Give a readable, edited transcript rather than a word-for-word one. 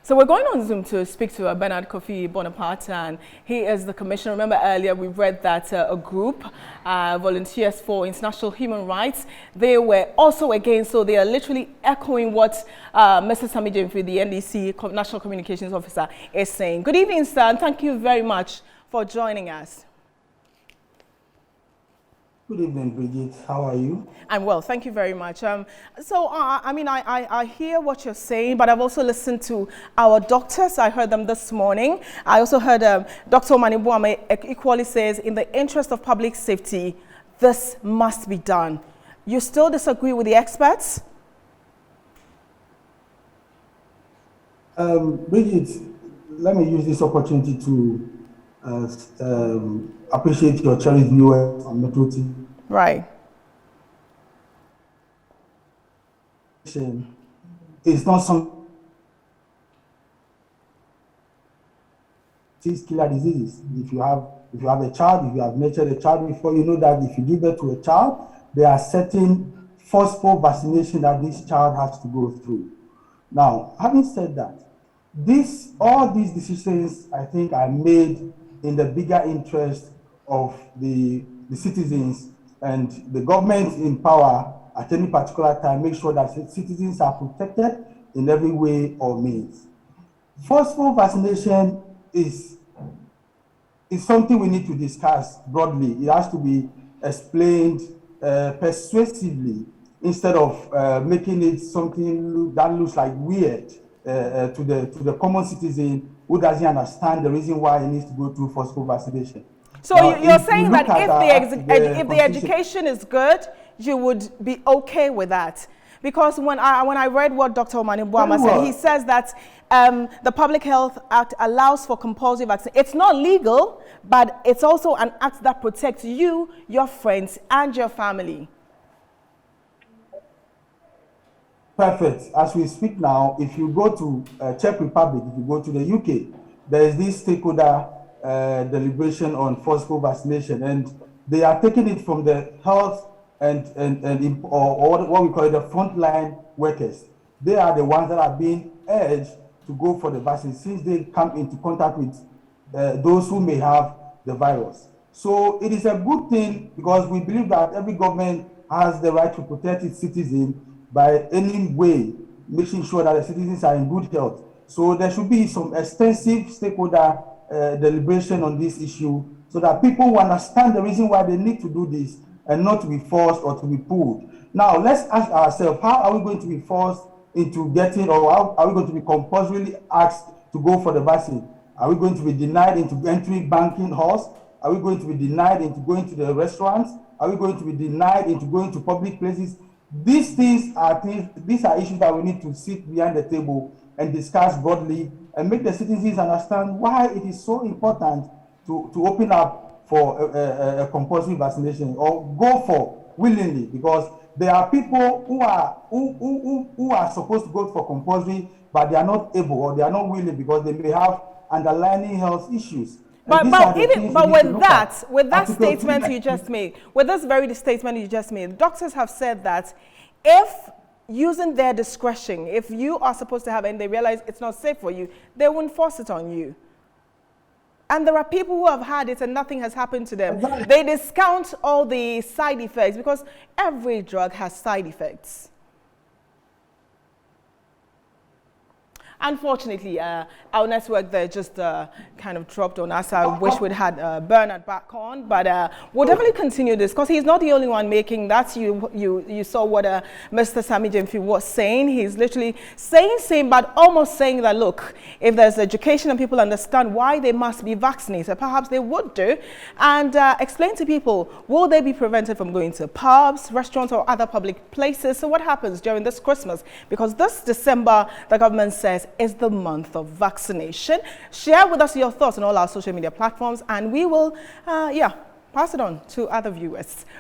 So we're going on Zoom to speak to Bernard Kofi Bonaparte, and he is the commissioner. Remember earlier we read that a group, Volunteers for International Human Rights, they were also against, so they are literally echoing what Mr. Sami Jemfi, the NDC National Communications Officer, is saying. Good evening, sir, and thank you very much for joining us. Good evening, Bridget. How are you? I'm well, thank you very much. I hear what you're saying, but I've also listened to our doctors. I heard them this morning. I also heard Dr. Omanibuame equally says, in the interest of public safety, this must be done. You still disagree with the experts? Bridget, let me use this opportunity to appreciate your cherished viewers on Metro TV. Right. It's not some killer diseases. If you have a child, if you have nurtured a child before, you know that if you give birth to a child, there are certain forceful vaccination that this child has to go through. Now, having said that, all these decisions, I think, are made in the bigger interest of the citizens, and the government in power at any particular time make sure that citizens are protected in every way or means. Forceful vaccination is something we need to discuss broadly. It has to be explained persuasively instead of making it something that looks like weird to the common citizen who doesn't understand the reason why he needs to go through forceful vaccination. So now, you're saying that if the education is good, you would be okay with that? Because when I read what Dr. Omanibuama said, he says that the Public Health Act allows for compulsory vaccine. It's not legal, but it's also an act that protects you, your friends, and your family. Perfect. As we speak now, if you go to Czech Republic, if you go to the UK, there is this stakeholder deliberation on forceful vaccination, and they are taking it from the health or what we call it, the frontline workers. They are the ones that are being urged to go for the vaccine since they come into contact with those who may have the virus. So it is a good thing because we believe that every government has the right to protect its citizens by any way, making sure that the citizens are in good health. So there should be some extensive stakeholder deliberation on this issue so that people will understand the reason why they need to do this and not to be forced or to be pulled. Now, let's ask ourselves, how are we going to be forced into getting, or how are we going to be compulsorily asked to go for the vaccine? Are we going to be denied into entering banking halls? Are we going to be denied into going to the restaurants? Are we going to be denied into going to public places? These are issues that we need to sit behind the table and discuss broadly and make the citizens understand why it is so important to open up for a compulsory vaccination or go for willingly, because there are people who are supposed to go for compulsory, but they are not able or they are not willing because they may have underlying health issues. But with that statement you just made, with this very statement you just made, doctors have said that if using their discretion, if you are supposed to have it and they realize it's not safe for you, they won't force it on you. And there are people who have had it and nothing has happened to them. Exactly. They discount all the side effects because every drug has side effects. Unfortunately, our network there just kind of dropped on us. I wish we'd had Bernard back on, but we'll definitely continue this because he's not the only one making that. You saw what Mr. Sami Jemfi was saying. He's literally saying, but almost saying that, look, if there's education and people understand why they must be vaccinated, perhaps they would do, and explain to people, will they be prevented from going to pubs, restaurants, or other public places? So what happens during this Christmas? Because this December, the government says, is the month of vaccination. Share with us your thoughts on all our social media platforms, and we will, pass it on to other viewers.